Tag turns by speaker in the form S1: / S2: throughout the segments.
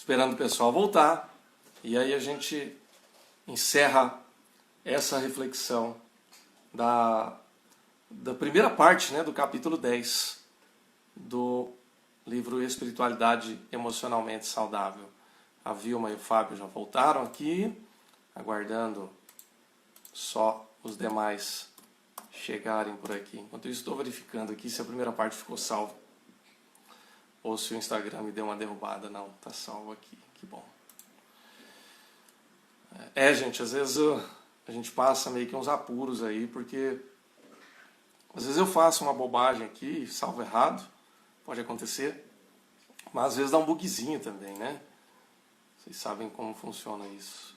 S1: esperando o pessoal voltar, e aí a gente encerra essa reflexão da primeira parte, né, do capítulo 10 do livro Espiritualidade Emocionalmente Saudável. A Vilma e o Fábio já voltaram aqui, aguardando só os demais chegarem por aqui. Enquanto isso, estou verificando aqui se a primeira parte ficou salva ou se o Instagram me deu uma derrubada. Não, está salvo aqui, que bom. Gente, às vezes a gente passa meio que uns apuros aí, porque às vezes eu faço uma bobagem aqui, salvo errado, pode acontecer, mas às vezes dá um bugzinho também, né? Vocês sabem como funciona isso.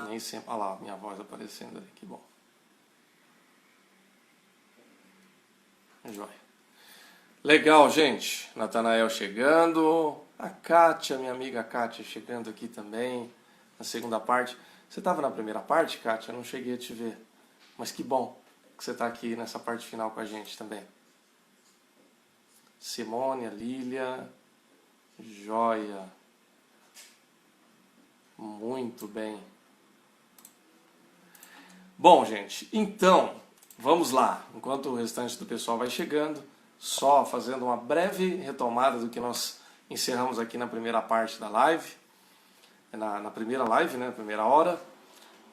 S1: Nem sempre... Olha lá, minha voz aparecendo ali, que bom. Joia. Legal, gente. Natanael chegando. A Kátia, minha amiga Kátia, chegando aqui também, na segunda parte. Você estava na primeira parte, Kátia? Eu não cheguei a te ver. Mas que bom que você está aqui nessa parte final com a gente também. Simone, a Lília. Joia. Muito bem. Bom, gente, então, vamos lá. Enquanto o restante do pessoal vai chegando, só fazendo uma breve retomada do que nós encerramos aqui na primeira parte da live, na primeira live, né, na primeira hora.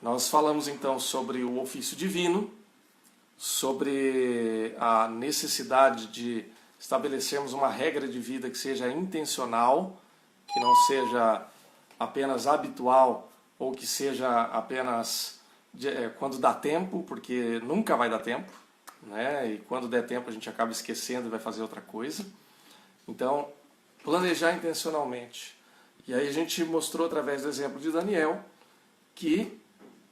S1: Nós falamos então sobre o ofício divino, sobre a necessidade de estabelecermos uma regra de vida que seja intencional, que não seja apenas habitual ou que seja apenas quando dá tempo, porque nunca vai dar tempo, né? E quando der tempo a gente acaba esquecendo e vai fazer outra coisa. Então, planejar intencionalmente. E aí a gente mostrou através do exemplo de Daniel, que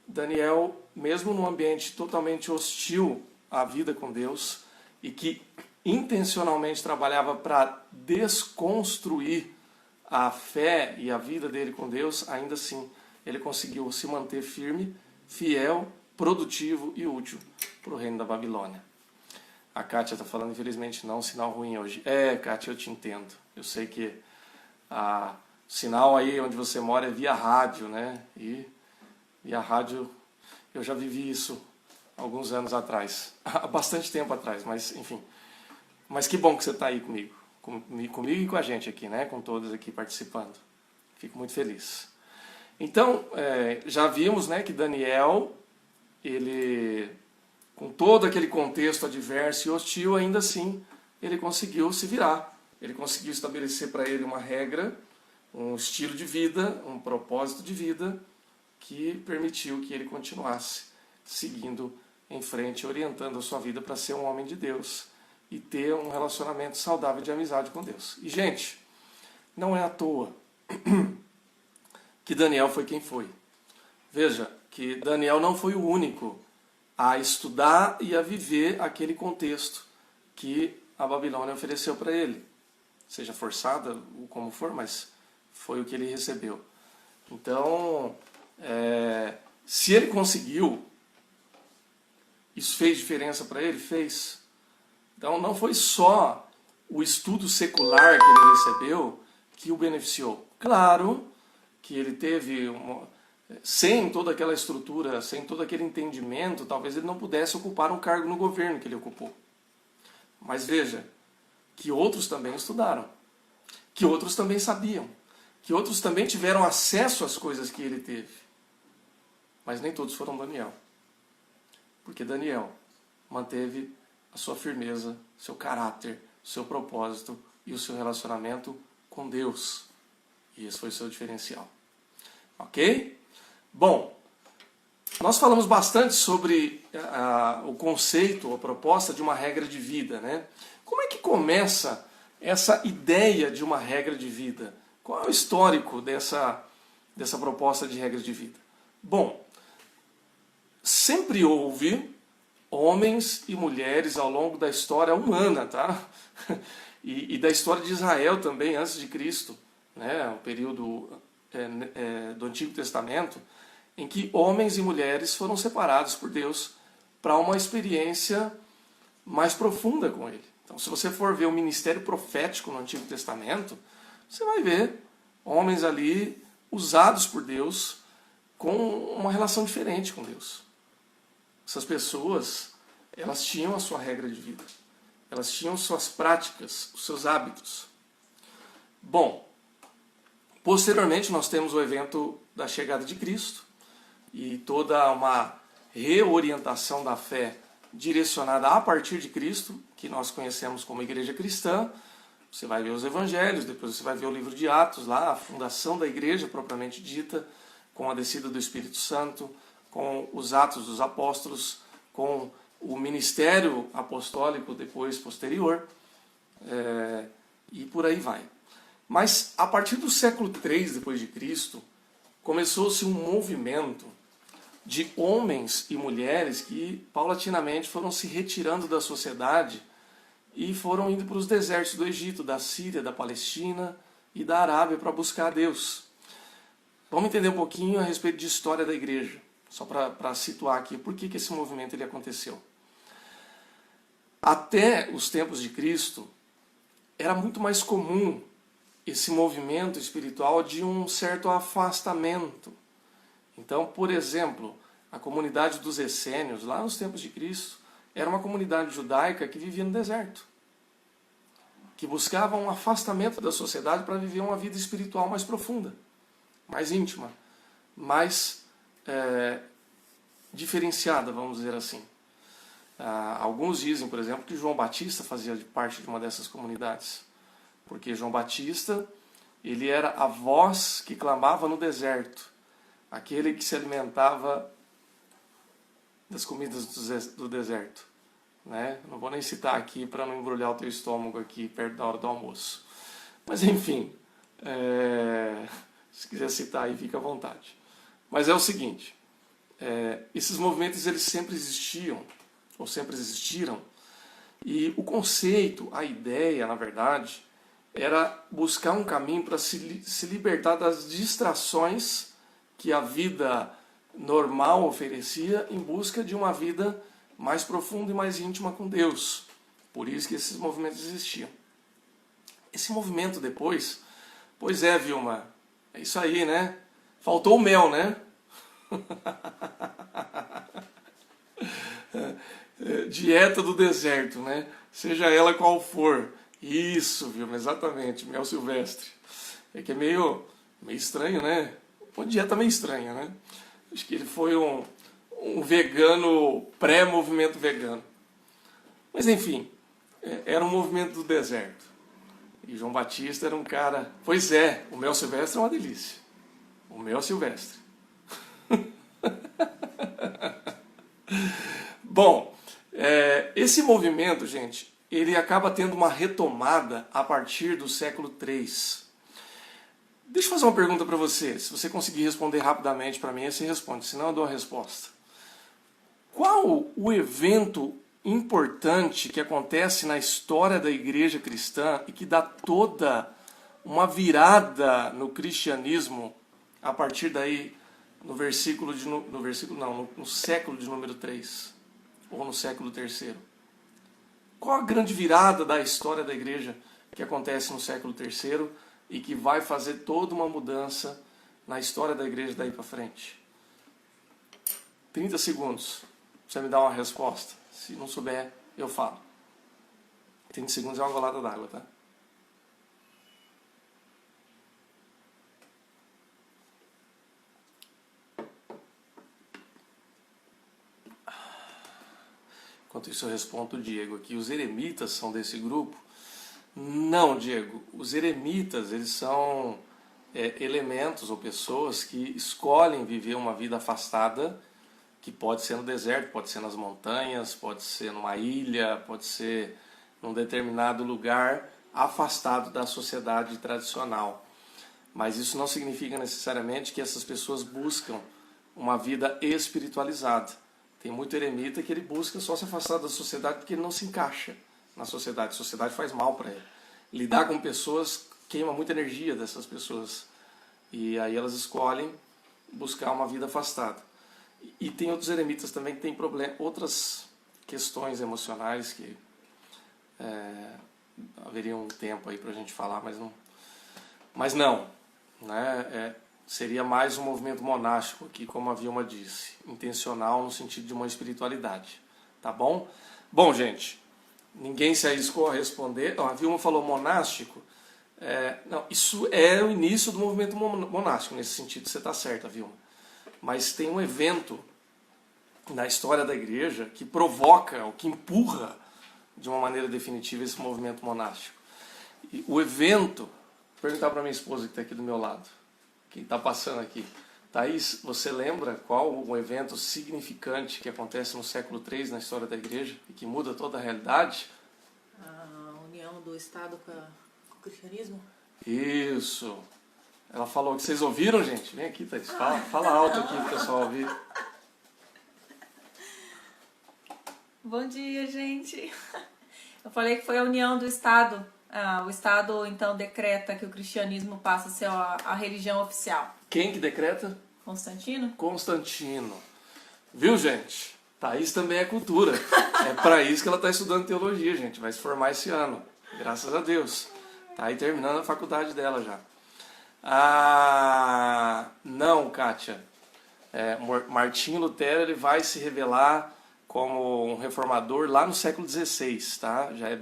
S1: Daniel, mesmo num ambiente totalmente hostil à vida com Deus, e que intencionalmente trabalhava para desconstruir a fé e a vida dele com Deus, ainda assim ele conseguiu se manter firme, fiel, produtivo e útil para o reino da Babilônia. A Kátia está falando, infelizmente, não, sinal ruim hoje. Kátia, eu te entendo. Eu sei que o sinal aí onde você mora é via rádio, né? E via rádio, eu já vivi isso alguns anos atrás. Há bastante tempo atrás, mas enfim. Mas que bom que você está aí comigo. Comigo e com a gente aqui, né? Com todos aqui participando. Fico muito feliz. Então, já vimos, né, que Daniel, ele, com todo aquele contexto adverso e hostil, ainda assim, ele conseguiu se virar. Ele conseguiu estabelecer para ele uma regra, um estilo de vida, um propósito de vida, que permitiu que ele continuasse seguindo em frente, orientando a sua vida para ser um homem de Deus e ter um relacionamento saudável de amizade com Deus. E, gente, não é à toa que Daniel foi quem foi. Veja que Daniel não foi o único a estudar e a viver aquele contexto que a Babilônia ofereceu para ele. Seja forçada ou como for, mas foi o que ele recebeu. Então, se ele conseguiu, isso fez diferença para ele? Fez. Então não foi só o estudo secular que ele recebeu que o beneficiou. Claro que ele teve, sem toda aquela estrutura, sem todo aquele entendimento, talvez ele não pudesse ocupar um cargo no governo que ele ocupou. Mas veja, que outros também estudaram, que outros também sabiam, que outros também tiveram acesso às coisas que ele teve. Mas nem todos foram Daniel. Porque Daniel manteve a sua firmeza, seu caráter, seu propósito e o seu relacionamento com Deus. E esse foi o seu diferencial. Ok? Bom, nós falamos bastante sobre o conceito, a proposta de uma regra de vida, né? Como é que começa essa ideia de uma regra de vida? Qual é o histórico dessa proposta de regra de vida? Bom, sempre houve homens e mulheres ao longo da história humana, tá? E da história de Israel também, antes de Cristo, né? O período do Antigo Testamento, em que homens e mulheres foram separados por Deus para uma experiência mais profunda com Ele. Então, se você for ver o ministério profético no Antigo Testamento, você vai ver Homens ali usados por Deus com uma relação diferente com Deus. Essas pessoas, elas tinham a sua regra de vida. Elas tinham suas práticas, os seus hábitos. Bom, posteriormente nós temos o evento da chegada de Cristo e toda uma reorientação da fé direcionada a partir de Cristo, que nós conhecemos como igreja cristã. Você vai ver os evangelhos, depois você vai ver o livro de Atos, lá a fundação da igreja propriamente dita, com a descida do Espírito Santo, com os Atos dos Apóstolos, com o ministério apostólico depois posterior, e por aí vai. Mas a partir do século III depois de Cristo, começou-se um movimento de homens e mulheres que paulatinamente foram se retirando da sociedade e foram indo para os desertos do Egito, da Síria, da Palestina e da Arábia para buscar a Deus. Vamos entender um pouquinho a respeito de história da igreja, só para situar aqui por que esse movimento ele aconteceu. Até os tempos de Cristo, era muito mais comum esse movimento espiritual de um certo afastamento. Então, por exemplo, a comunidade dos essênios, lá nos tempos de Cristo, era uma comunidade judaica que vivia no deserto, que buscava um afastamento da sociedade para viver uma vida espiritual mais profunda, mais íntima, mais diferenciada, vamos dizer assim. Alguns dizem, por exemplo, que João Batista fazia parte de uma dessas comunidades, porque João Batista, ele era a voz que clamava no deserto, aquele que se alimentava das comidas do deserto. Né? Não vou nem citar aqui para não embrulhar o teu estômago aqui perto da hora do almoço. Mas enfim, se quiser citar aí, fica à vontade. Mas é o seguinte, esses movimentos eles sempre existiam, ou sempre existiram, e o conceito, a ideia, na verdade, era buscar um caminho para se libertar das distrações que a vida normal oferecia em busca de uma vida mais profunda e mais íntima com Deus. Por isso que esses movimentos existiam. Esse movimento depois, pois é, Vilma, é isso aí, né? Faltou o mel, né? Dieta do deserto, né? Seja ela qual for. Isso, Vilma, exatamente, mel silvestre. É que é meio estranho, né? Uma dieta meio estranha, né? Acho que ele foi um vegano pré-movimento vegano. Mas enfim, era um movimento do deserto. E João Batista era um cara... Pois é, o mel silvestre é uma delícia. O mel silvestre. Bom, esse movimento, gente, ele acaba tendo uma retomada a partir do século III. Deixa eu fazer uma pergunta para você. Se você conseguir responder rapidamente para mim, você responde, senão eu dou a resposta. Qual o evento importante que acontece na história da igreja cristã e que dá toda uma virada no cristianismo a partir daí no século de número 3 ou no século III? Qual a grande virada da história da igreja que acontece no século III e que vai fazer toda uma mudança na história da igreja daí para frente? 30 segundos. Você me dá uma resposta. Se não souber, eu falo. 30 segundos é uma golada d'água, tá? Enquanto isso eu respondo o Diego aqui. Os eremitas são desse grupo? Não, Diego. Os eremitas, eles são elementos ou pessoas que escolhem viver uma vida afastada, que pode ser no deserto, pode ser nas montanhas, pode ser numa ilha, pode ser num determinado lugar afastado da sociedade tradicional. Mas isso não significa necessariamente que essas pessoas buscam uma vida espiritualizada. Tem muito eremita que ele busca só se afastar da sociedade porque ele não se encaixa na sociedade. A sociedade faz mal para ele. Lidar com pessoas queima muita energia dessas pessoas. E aí elas escolhem buscar uma vida afastada. E tem outros eremitas também que têm outras questões emocionais que haveria um tempo aí para a gente falar, mas não. né? Seria mais um movimento monástico aqui, como a Vilma disse, intencional no sentido de uma espiritualidade, tá bom? Bom, gente, ninguém se arriscou a responder. A Vilma falou monástico. Não, isso é o início do movimento monástico, nesse sentido você está certa, Vilma. Mas tem um evento na história da igreja que provoca, ou que empurra de uma maneira definitiva esse movimento monástico. E o evento, vou perguntar para minha esposa que está aqui do meu lado, quem está passando aqui. Thaís, você lembra qual o evento significante que acontece no século III na história da igreja e que muda toda a realidade?
S2: A união do Estado com o cristianismo?
S1: Isso. Ela falou que vocês ouviram, gente? Vem aqui, Thaís. Fala alto aqui para o pessoal ouvir.
S2: Bom dia, gente. Eu falei que foi a união do Estado. O Estado, então, decreta que o cristianismo passa a ser a religião oficial.
S1: Quem que decreta?
S2: Constantino?
S1: Constantino. Viu, gente? Thaís também é cultura. É para isso que ela está estudando teologia, gente. Vai se formar esse ano. Graças a Deus. Tá aí terminando a faculdade dela já. Não, Kátia. Martinho Lutero ele vai se revelar como um reformador lá no século XVI, tá? Já é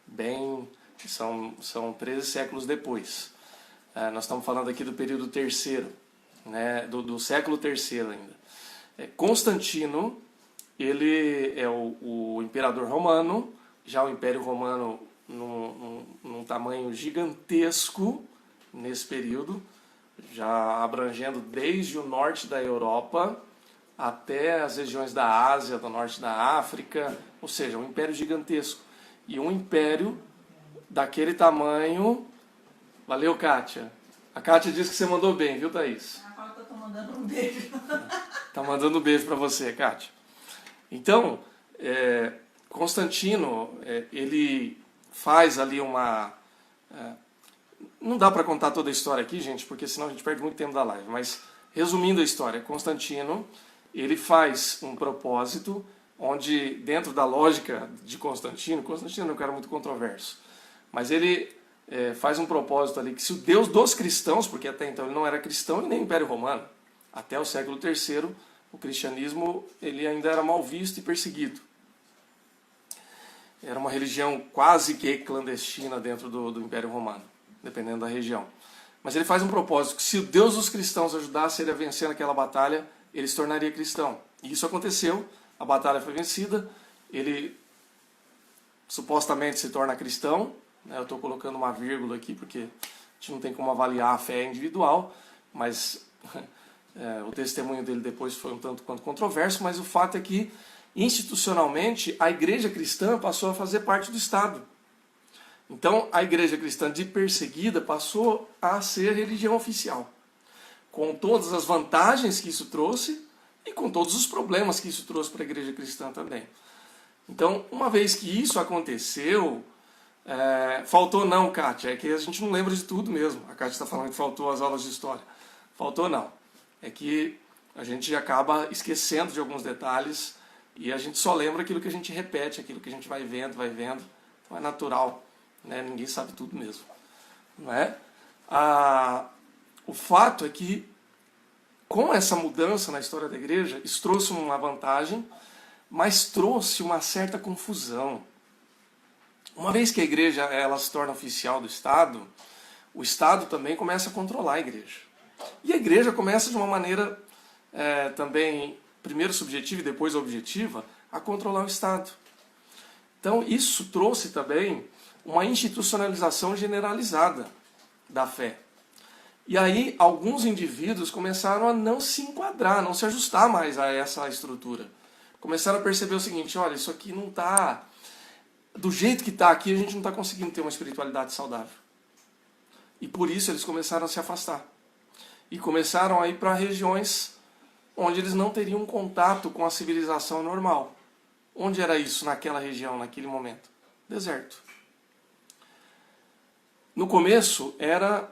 S1: bem... São 13 séculos depois. Nós estamos falando aqui do período terceiro, né? do século terceiro ainda. Constantino, ele é o imperador romano, já o Império Romano num tamanho gigantesco nesse período, já abrangendo desde o norte da Europa até as regiões da Ásia, do norte da África, ou seja, um império gigantesco. E um império daquele tamanho... Valeu, Kátia. A Kátia disse que você mandou bem, viu, Thaís?
S2: Agora eu tô mandando um beijo.
S1: Tá mandando um beijo para você, Kátia. Então, Constantino, ele faz ali uma... não dá para contar toda a história aqui, gente, porque senão a gente perde muito tempo da live. Mas, resumindo a história, Constantino, ele faz um propósito onde, dentro da lógica de Constantino é um cara muito controverso, mas ele faz um propósito ali que se o Deus dos cristãos, porque até então ele não era cristão e nem Império Romano, até o século III, o cristianismo ele ainda era mal visto e perseguido. Era uma religião quase que clandestina dentro do Império Romano, dependendo da região. Mas ele faz um propósito que se o Deus dos cristãos ajudasse ele a vencer naquela batalha, ele se tornaria cristão. E isso aconteceu, a batalha foi vencida, ele supostamente se torna cristão. Eu estou colocando uma vírgula aqui porque a gente não tem como avaliar a fé individual, mas o testemunho dele depois foi um tanto quanto controverso, mas o fato é que, institucionalmente, a igreja cristã passou a fazer parte do Estado. Então, a igreja cristã de perseguida passou a ser religião oficial, com todas as vantagens que isso trouxe e com todos os problemas que isso trouxe para a igreja cristã também. Então, uma vez que isso aconteceu... faltou não, Kátia, é que a gente não lembra de tudo mesmo. A Kátia está falando que faltou as aulas de história. Faltou não. É que a gente acaba esquecendo de alguns detalhes e a gente só lembra aquilo que a gente repete, aquilo que a gente vai vendo. Então é natural, né? Ninguém sabe tudo mesmo. Não é? O fato é que, com essa mudança na história da igreja, isso trouxe uma vantagem, mas trouxe uma certa confusão. Uma vez que a igreja ela se torna oficial do Estado, o Estado também começa a controlar a igreja. E a igreja começa de uma maneira também, primeiro subjetiva e depois objetiva, a controlar o Estado. Então isso trouxe também uma institucionalização generalizada da fé. E aí alguns indivíduos começaram a não se enquadrar, não se ajustar mais a essa estrutura. Começaram a perceber o seguinte, olha, isso aqui não está... Do jeito que está aqui, a gente não está conseguindo ter uma espiritualidade saudável. E por isso eles começaram a se afastar. E começaram a ir para regiões onde eles não teriam contato com a civilização normal. Onde era isso naquela região, naquele momento? Deserto. No começo, era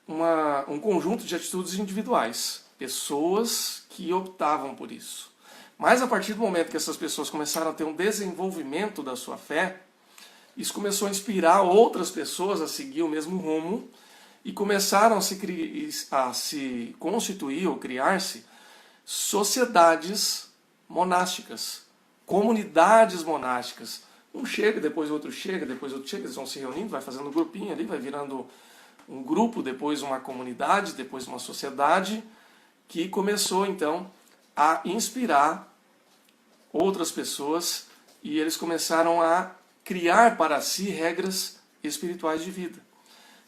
S1: um conjunto de atitudes individuais. Pessoas que optavam por isso. Mas a partir do momento que essas pessoas começaram a ter um desenvolvimento da sua fé, isso começou a inspirar outras pessoas a seguir o mesmo rumo, e começaram a se constituir ou criar-se sociedades monásticas, comunidades monásticas. Um chega, depois outro chega, depois outro chega, eles vão se reunindo, vai fazendo um grupinho ali, vai virando um grupo, depois uma comunidade, depois uma sociedade, que começou então a inspirar outras pessoas e eles começaram a criar para si regras espirituais de vida.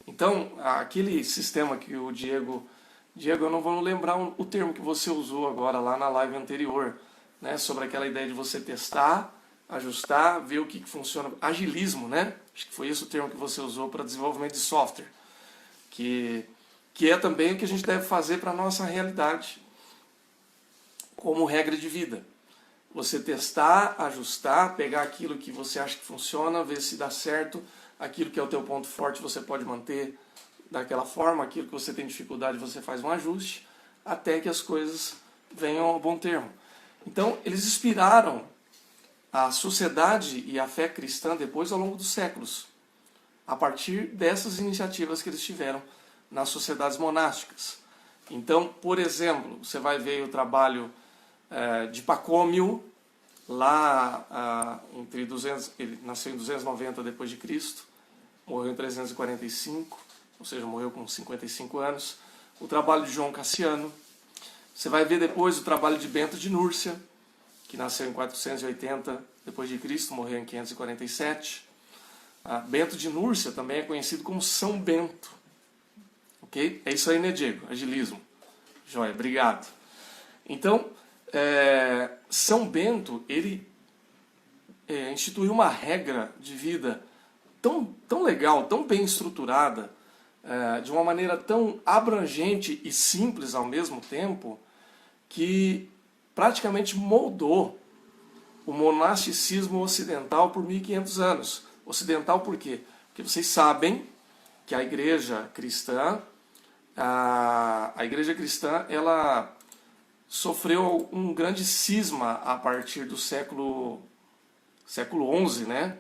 S1: Então, aquele sistema que o Diego, eu não vou lembrar o termo que você usou agora lá na live anterior, né, sobre aquela ideia de você testar, ajustar, ver o que funciona. Agilismo, né? Acho que foi esse o termo que você usou para desenvolvimento de software. Que é também o que a gente deve fazer para a nossa realidade, como regra de vida. Você testar, ajustar, pegar aquilo que você acha que funciona, ver se dá certo, aquilo que é o teu ponto forte você pode manter daquela forma, aquilo que você tem dificuldade você faz um ajuste, até que as coisas venham ao bom termo. Então, eles inspiraram a sociedade e a fé cristã depois ao longo dos séculos, a partir dessas iniciativas que eles tiveram nas sociedades monásticas. Então, por exemplo, você vai ver o trabalho de Pacômio, lá entre 200, ele nasceu em 290 depois de Cristo, morreu em 345, ou seja, morreu com 55 anos. O trabalho de João Cassiano. Você vai ver depois o trabalho de Bento de Núrcia, que nasceu em 480 depois de Cristo, morreu em 547. Bento de Núrcia também é conhecido como São Bento. Ok? É isso aí, né, Diego? Agilismo. Joia, obrigado. Então, São Bento, ele instituiu uma regra de vida tão legal, tão bem estruturada, de uma maneira tão abrangente e simples ao mesmo tempo, que praticamente moldou o monasticismo ocidental por 1500 anos. Ocidental por quê? Porque vocês sabem que a igreja cristã, ela sofreu um grande cisma a partir do século XI, né?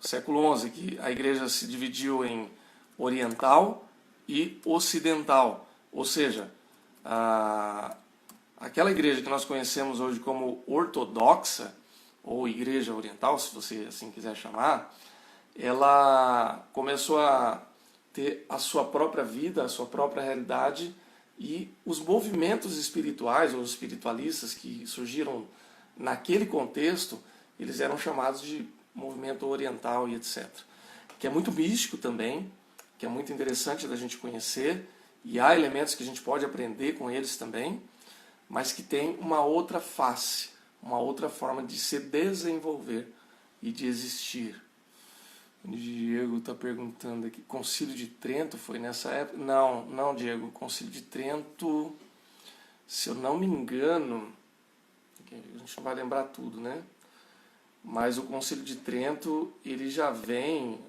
S1: Século XI, que a igreja se dividiu em oriental e ocidental. Ou seja, aquela igreja que nós conhecemos hoje como ortodoxa, ou igreja oriental, se você assim quiser chamar, ela começou a ter a sua própria vida, a sua própria realidade, e os movimentos espirituais ou espiritualistas que surgiram naquele contexto, eles eram chamados de movimento oriental e etc. Que é muito místico também, que é muito interessante da gente conhecer, e há elementos que a gente pode aprender com eles também, mas que tem uma outra face, uma outra forma de se desenvolver e de existir. O Diego está perguntando aqui, Concílio de Trento foi nessa época? Não, Diego, o Concílio de Trento, se eu não me engano, a gente não vai lembrar tudo, né? Mas o Concílio de Trento, ele já vem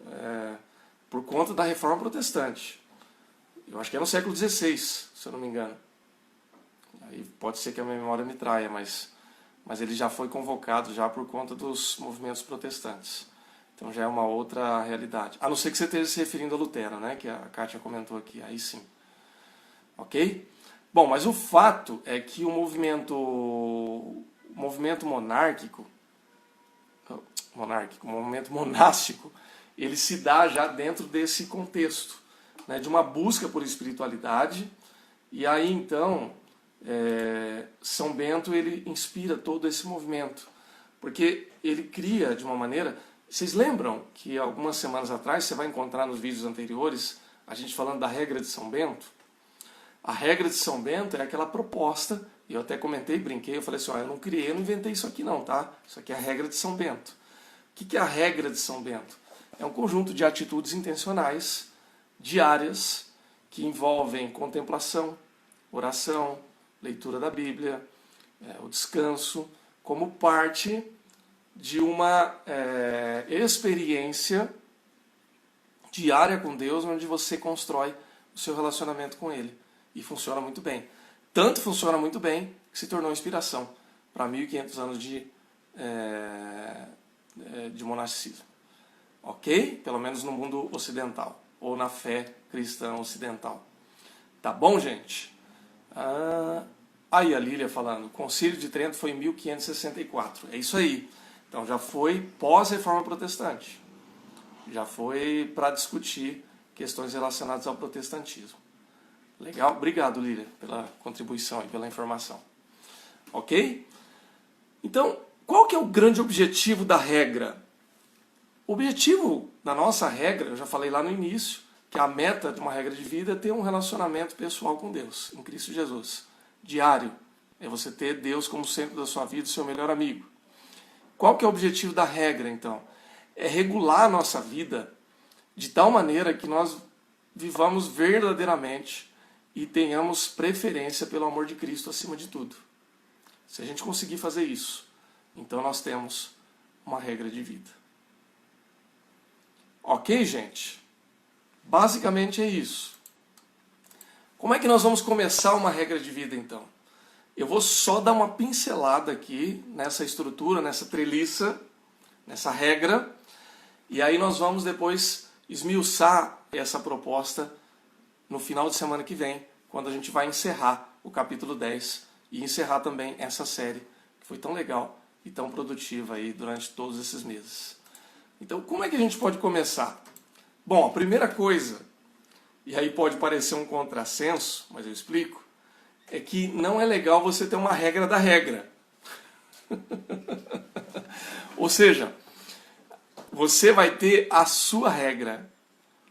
S1: por conta da Reforma Protestante. Eu acho que é no século XVI, se eu não me engano. Aí pode ser que a minha memória me traia, mas ele já foi convocado já por conta dos movimentos protestantes. Então já é uma outra realidade. A não ser que você esteja se referindo a Lutero, né? Que a Kátia comentou aqui. Aí sim. Ok? Bom, mas o fato é que o movimento monárquico, o movimento monástico, ele se dá já dentro desse contexto, né, de uma busca por espiritualidade. E aí então São Bento, ele inspira todo esse movimento, porque ele cria de uma maneira... Vocês lembram que algumas semanas atrás, você vai encontrar nos vídeos anteriores, a gente falando da regra de São Bento? A regra de São Bento é aquela proposta, e eu até comentei, brinquei, eu falei assim, eu não criei, eu não inventei isso aqui não, tá? Isso aqui é a regra de São Bento. O que é a regra de São Bento? É um conjunto de atitudes intencionais, diárias, que envolvem contemplação, oração, leitura da Bíblia, o descanso, como parte de uma experiência diária com Deus, onde você constrói o seu relacionamento com Ele. E funciona muito bem. Tanto funciona muito bem que se tornou inspiração para 1500 anos de monasticismo. Ok? Pelo menos no mundo ocidental. ou na fé cristã ocidental. Tá bom, gente? Aí a Lília falando, o Concílio de Trento foi em 1564. É isso aí. Então já foi pós-reforma protestante. Já foi para discutir questões relacionadas ao protestantismo. Legal? Obrigado, Lília, pela contribuição e pela informação. Ok? Então, qual que é o grande objetivo da regra? O objetivo da nossa regra, eu já falei lá no início, que a meta de uma regra de vida é ter um relacionamento pessoal com Deus, em Cristo Jesus. Diário. É você ter Deus como centro da sua vida, seu melhor amigo. Qual que é o objetivo da regra, então? É regular a nossa vida de tal maneira que nós vivamos verdadeiramente e tenhamos preferência pelo amor de Cristo acima de tudo. Se a gente conseguir fazer isso, então nós temos uma regra de vida. Ok, gente? Basicamente é isso. Como é que nós vamos começar uma regra de vida, então? Eu vou só dar uma pincelada aqui nessa estrutura, nessa treliça, nessa regra, e aí nós vamos depois esmiuçar essa proposta no final de semana que vem, quando a gente vai encerrar o capítulo 10 e encerrar também essa série, que foi tão legal e tão produtiva aí durante todos esses meses. Então, como é que a gente pode começar? Bom, a primeira coisa, e aí pode parecer um contrassenso, mas eu explico, é que não é legal você ter uma regra da regra. Ou seja, você vai ter a sua regra,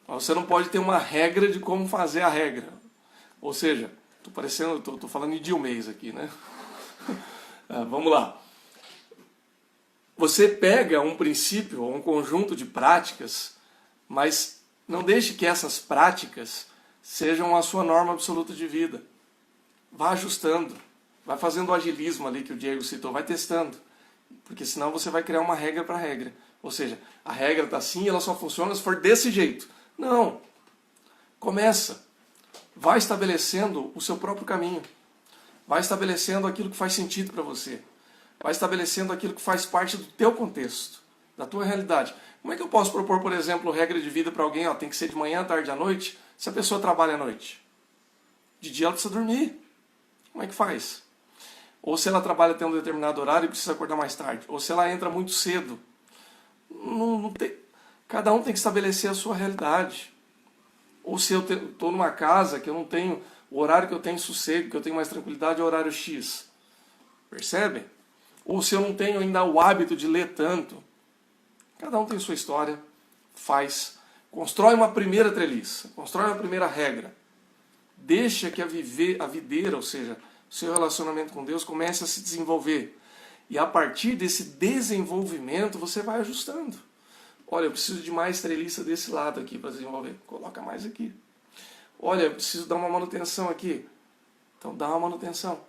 S1: mas você não pode ter uma regra de como fazer a regra. Ou seja, tô falando idiomês aqui, né? Vamos lá. Você pega um princípio ou um conjunto de práticas, mas não deixe que essas práticas sejam a sua norma absoluta de vida. Vá ajustando, vai fazendo o agilismo ali que o Diego citou, vai testando, porque senão você vai criar uma regra para regra. Ou seja, a regra está assim e ela só funciona se for desse jeito. Não. Começa. Vai estabelecendo o seu próprio caminho. Vai estabelecendo aquilo que faz sentido para você. Vai estabelecendo aquilo que faz parte do teu contexto, da tua realidade. Como é que eu posso propor, por exemplo, regra de vida para alguém? Tem que ser de manhã, tarde, à noite, se a pessoa trabalha à noite. De dia ela precisa dormir. Como é que faz? Ou se ela trabalha até um determinado horário e precisa acordar mais tarde. Ou se ela entra muito cedo. Cada um tem que estabelecer a sua realidade. Ou se eu estou numa casa que eu não tenho o horário que eu tenho sossego, que eu tenho mais tranquilidade, é o horário X. Percebe? Ou se eu não tenho ainda o hábito de ler tanto. Cada um tem sua história, constrói uma primeira treliça, constrói uma primeira regra. Deixa que a videira, ou seja, o seu relacionamento com Deus comece a se desenvolver. E a partir desse desenvolvimento você vai ajustando. Olha, eu preciso de mais treliça desse lado aqui para desenvolver. Coloca mais aqui. Olha, eu preciso dar uma manutenção aqui. Então dá uma manutenção.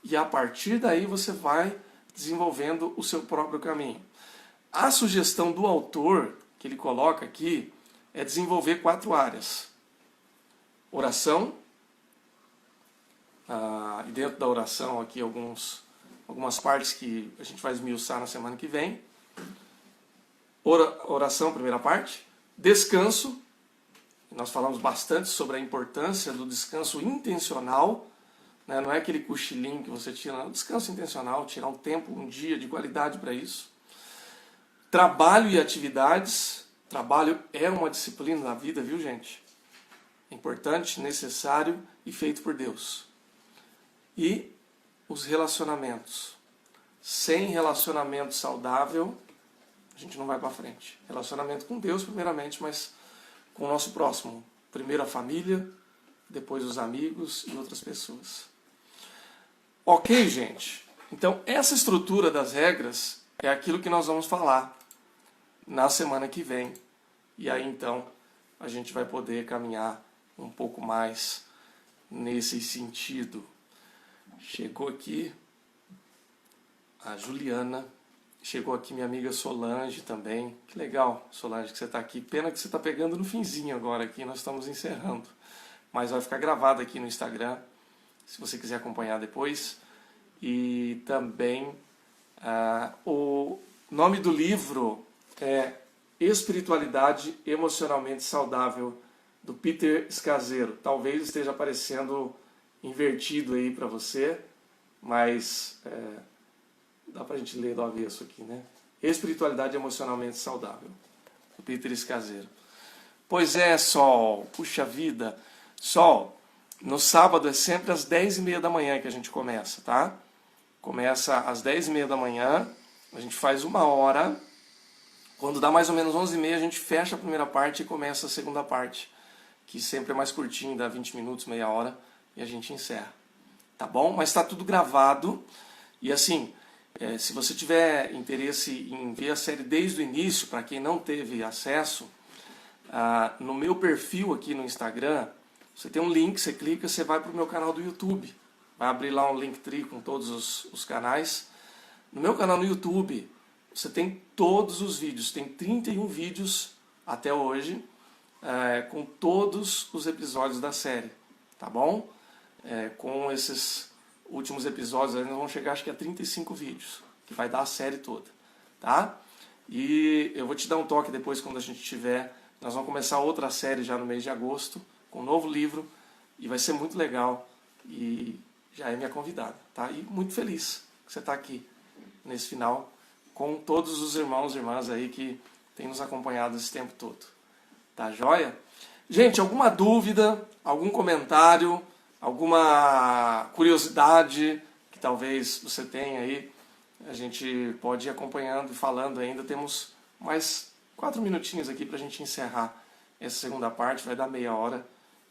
S1: E a partir daí você vai desenvolvendo o seu próprio caminho. A sugestão do autor, que ele coloca aqui, é desenvolver 4 áreas. Oração. E dentro da oração aqui algumas partes que a gente vai esmiuçar na semana que vem. Oração, primeira parte. Descanso. Nós falamos bastante sobre a importância do descanso intencional. Né? Não é aquele cochilinho que você tira, não. Descanso intencional, tirar um tempo, um dia de qualidade para isso. Trabalho e atividades. Trabalho é uma disciplina da vida, viu, gente? Importante, necessário e feito por Deus. E os relacionamentos. Sem relacionamento saudável, a gente não vai para frente. Relacionamento com Deus, primeiramente, mas com o nosso próximo. Primeiro a família, depois os amigos e outras pessoas. Ok, gente? Então, essa estrutura das regras é aquilo que nós vamos falar na semana que vem. E aí, então, a gente vai poder caminhar um pouco mais nesse sentido. Chegou aqui a Juliana. Chegou aqui minha amiga Solange também. Que legal, Solange, que você está aqui. Pena que você está pegando no finzinho agora aqui, nós estamos encerrando. Mas vai ficar gravado aqui no Instagram, se você quiser acompanhar depois. E também o nome do livro é Espiritualidade Emocionalmente Saudável, do Peter Scazzero. Talvez esteja aparecendo invertido aí para você, mas dá pra gente ler do avesso aqui, né? Espiritualidade Emocionalmente Saudável, do Peter Scazzero. Pois é, Sol, puxa vida. Sol, no sábado é sempre às 10h30 da manhã que a gente começa, tá? Começa às 10h30 da manhã, a gente faz 1 hora. Quando dá mais ou menos 11h30, a gente fecha a primeira parte e começa a segunda parte, que sempre é mais curtinho, dá 20 minutos, meia hora, e a gente encerra. Tá bom? Mas está tudo gravado. E assim, se você tiver interesse em ver a série desde o início, para quem não teve acesso, no meu perfil aqui no Instagram, você tem um link, você clica, você vai para o meu canal do YouTube. Vai abrir lá um Linktree com todos os canais. No meu canal no YouTube, você tem todos os vídeos, tem 31 vídeos até hoje, com todos os episódios da série, tá bom? Com esses últimos episódios, nós vamos chegar acho que a 35 vídeos, que vai dar a série toda, tá? E eu vou te dar um toque depois quando a gente tiver, nós vamos começar outra série já no mês de agosto, com um novo livro, e vai ser muito legal, e já é minha convidada, tá? E muito feliz que você está aqui nesse final, com todos os irmãos e irmãs aí que têm nos acompanhado esse tempo todo. Tá joia? Gente, alguma dúvida, algum comentário, alguma curiosidade que talvez você tenha aí, a gente pode ir acompanhando e falando ainda. Temos mais 4 minutinhos aqui para a gente encerrar essa segunda parte, vai dar meia hora.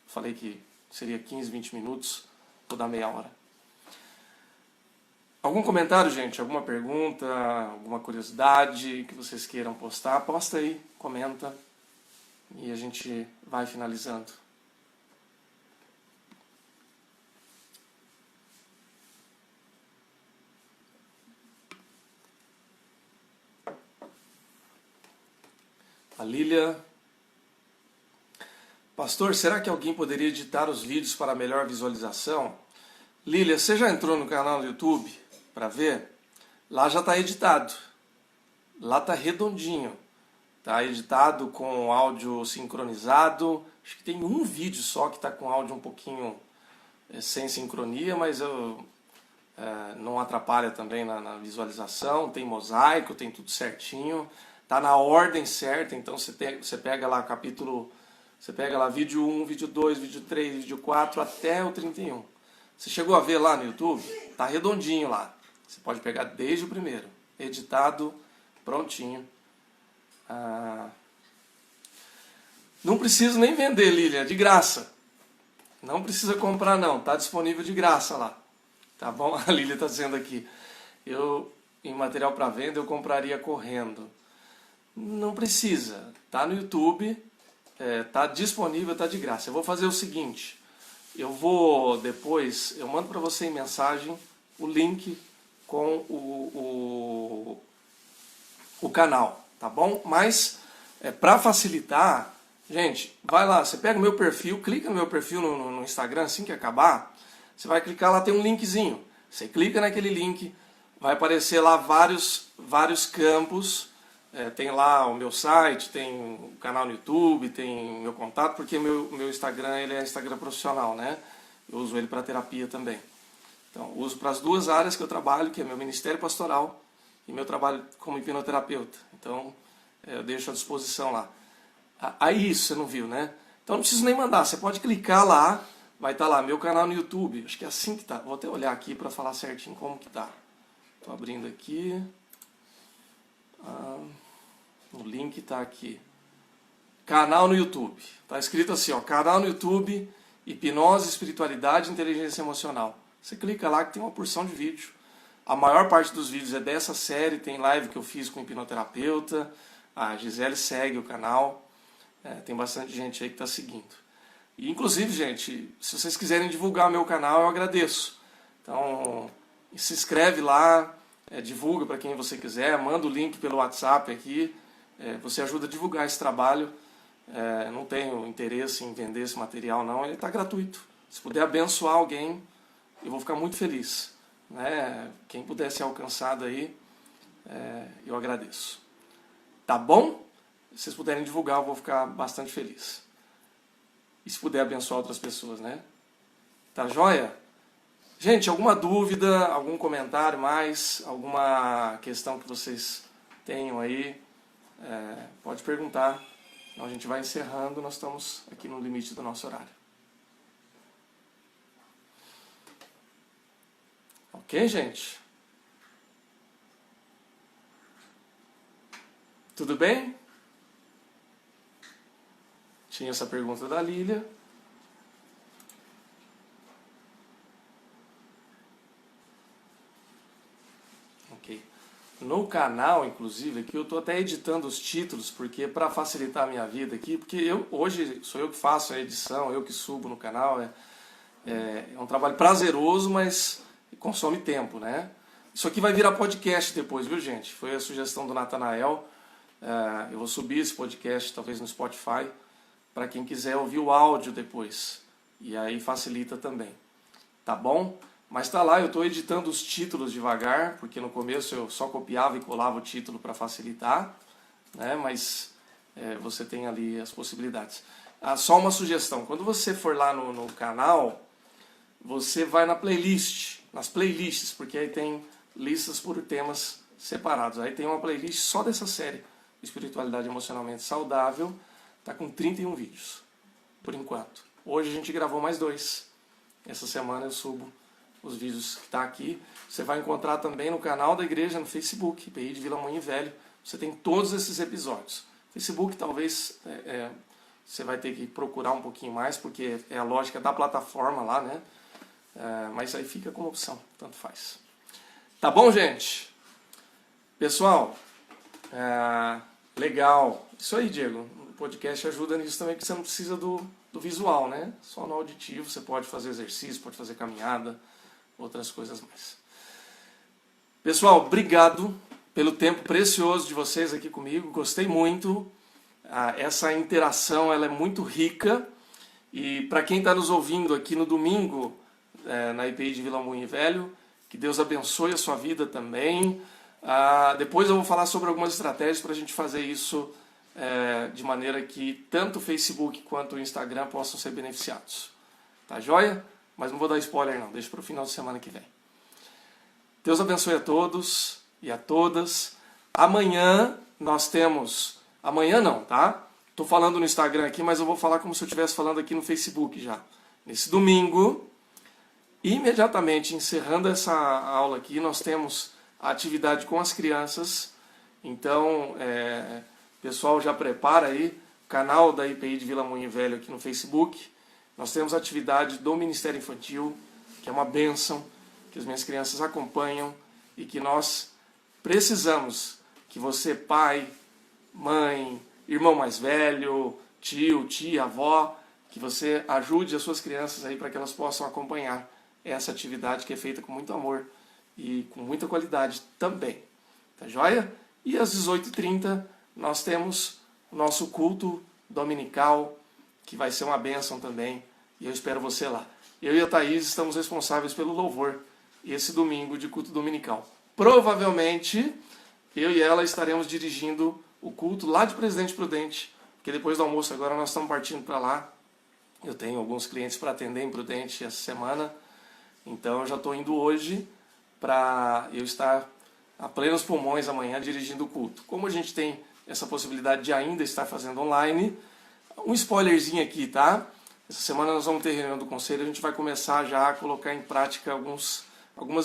S1: Falei que seria 15, 20 minutos, vou dar meia hora. Algum comentário, gente? Alguma pergunta, alguma curiosidade que vocês queiram postar? Posta aí, comenta e a gente vai finalizando. A Lília. Pastor, será que alguém poderia editar os vídeos para melhor visualização? Lília, você já entrou no canal do YouTube para ver? Lá já está editado. Lá está redondinho. Está editado com áudio sincronizado. Acho que tem um vídeo só que está com áudio um pouquinho sem sincronia, mas não atrapalha também na visualização. Tem mosaico, tem tudo certinho. Está na ordem certa, então você pega lá capítulo, você pega lá vídeo 1, vídeo 2, vídeo 3, vídeo 4 até o 31. Você chegou a ver lá no YouTube? Está redondinho lá. Você pode pegar desde o primeiro, editado, prontinho. Não preciso nem vender, Lília, de graça. Não precisa comprar não, está disponível de graça lá. Tá bom? A Lília está dizendo aqui, em material para venda eu compraria correndo. Não precisa, tá no YouTube, tá disponível, tá de graça. Eu vou fazer o seguinte, eu mando para você em mensagem o link com o canal, tá bom? Mas, para facilitar, gente, vai lá, você pega o meu perfil, clica no meu perfil no Instagram assim que acabar, você vai clicar lá, tem um linkzinho. Você clica naquele link, vai aparecer lá vários campos. Tem lá o meu site, tem o canal no YouTube, tem o meu contato, porque meu Instagram ele é Instagram profissional, né? Eu uso ele para terapia também. Então, uso para as duas áreas que eu trabalho, que é meu ministério pastoral e meu trabalho como hipnoterapeuta. Então, eu deixo à disposição lá. Aí isso, você não viu, né? Então, não preciso nem mandar, você pode clicar lá, vai estar lá, meu canal no YouTube. Acho que é assim que tá. Vou até olhar aqui para falar certinho como que tá. Estou abrindo aqui. O link está aqui. Canal no YouTube. Está escrito assim, ó, canal no YouTube, Hipnose, Espiritualidade e Inteligência Emocional. Você clica lá que tem uma porção de vídeo. A maior parte dos vídeos é dessa série, tem live que eu fiz com hipnoterapeuta, a Gisele segue o canal, tem bastante gente aí que está seguindo. E, inclusive, gente, se vocês quiserem divulgar meu canal, eu agradeço. Então, se inscreve lá, divulga para quem você quiser, manda o link pelo WhatsApp aqui, você ajuda a divulgar esse trabalho. Não tenho interesse em vender esse material não, ele está gratuito. Se puder abençoar alguém, eu vou ficar muito feliz, né? Quem puder ser alcançado aí, eu agradeço. Tá bom? Se vocês puderem divulgar, eu vou ficar bastante feliz. E se puder abençoar outras pessoas, né? Tá joia? Gente, alguma dúvida, algum comentário mais, alguma questão que vocês tenham aí, pode perguntar. Então a gente vai encerrando, nós estamos aqui no limite do nosso horário. Ok, gente? Tudo bem? Tinha essa pergunta da Lília. Ok. No canal, inclusive, aqui eu estou até editando os títulos, porque para facilitar a minha vida aqui, porque hoje sou eu que faço a edição, eu que subo no canal, é um trabalho prazeroso, mas consome tempo, né? Isso aqui vai virar podcast depois, viu, gente? Foi a sugestão do Natanael. Eu vou subir esse podcast, talvez no Spotify, para quem quiser ouvir o áudio depois. E aí facilita também. Tá bom? Mas tá lá, eu estou editando os títulos devagar, porque no começo eu só copiava e colava o título para facilitar, né? Mas você tem ali as possibilidades. Só uma sugestão, quando você for lá no canal, você vai na playlist, nas playlists, porque aí tem listas por temas separados. Aí tem uma playlist só dessa série, Espiritualidade Emocionalmente Saudável, tá com 31 vídeos, por enquanto. Hoje a gente gravou mais 2. Essa semana eu subo os vídeos que está aqui. Você vai encontrar também no canal da igreja, no Facebook, IPI de Vila Moinho Velho. Você tem todos esses episódios. Facebook talvez você vai ter que procurar um pouquinho mais, porque é a lógica da plataforma lá, né? Mas aí fica como opção, tanto faz. Tá bom, gente? Pessoal, legal. Isso aí, Diego. O podcast ajuda nisso também, porque você não precisa do visual, né? Só no auditivo você pode fazer exercício, pode fazer caminhada, outras coisas mais. Pessoal, obrigado pelo tempo precioso de vocês aqui comigo. Gostei muito. Essa interação ela é muito rica. E para quem está nos ouvindo aqui no domingo, na IPI de Vila Moinho Velho, que Deus abençoe a sua vida também. Depois eu vou falar sobre algumas estratégias para a gente fazer isso de maneira que tanto o Facebook quanto o Instagram possam ser beneficiados. Tá joia? Mas não vou dar spoiler não, deixa para o final de semana que vem. Deus abençoe a todos e a todas. Amanhã nós temos... Amanhã não, tá? Estou falando no Instagram aqui, mas eu vou falar como se eu estivesse falando aqui no Facebook já. Nesse domingo, imediatamente encerrando essa aula aqui, nós temos a atividade com as crianças. Então, pessoal, já prepara aí o canal da IPI de Vila Moinho Velho aqui no Facebook. Nós temos a atividade do Ministério Infantil, que é uma bênção, que as minhas crianças acompanham e que nós precisamos que você, pai, mãe, irmão mais velho, tio, tia, avó, que você ajude as suas crianças aí para que elas possam acompanhar essa atividade que é feita com muito amor e com muita qualidade também. Tá joia? E às 18h30 nós temos o nosso culto dominical, que vai ser uma bênção também, e eu espero você lá. Eu e a Thaís estamos responsáveis pelo louvor esse domingo de culto dominical. Provavelmente, eu e ela estaremos dirigindo o culto lá de Presidente Prudente, porque depois do almoço agora nós estamos partindo para lá. Eu tenho alguns clientes para atender em Prudente essa semana, então eu já estou indo hoje para eu estar a plenos pulmões amanhã dirigindo o culto. Como a gente tem essa possibilidade de ainda estar fazendo online, um spoilerzinho aqui, tá? Essa semana nós vamos ter reunião do conselho, a gente vai começar já a colocar em prática algumas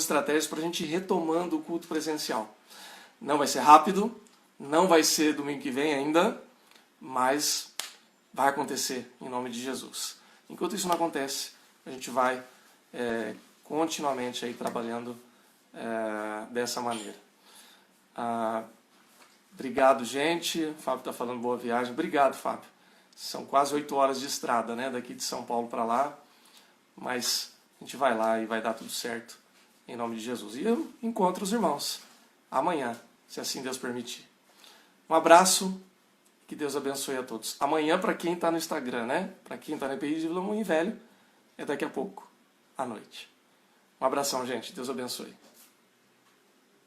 S1: estratégias para a gente ir retomando o culto presencial. Não vai ser rápido, não vai ser domingo que vem ainda, mas vai acontecer em nome de Jesus. Enquanto isso não acontece, a gente vai continuamente aí trabalhando dessa maneira. Obrigado, gente. O Fábio está falando boa viagem. Obrigado, Fábio. São quase 8 horas de estrada, né? Daqui de São Paulo para lá. Mas a gente vai lá e vai dar tudo certo, em nome de Jesus. E eu encontro os irmãos amanhã, se assim Deus permitir. Um abraço, que Deus abençoe a todos. Amanhã, para quem está no Instagram, né? Para quem está na IPI de Vila Moinho Velho, é daqui a pouco, à noite. Um abração, gente. Deus abençoe.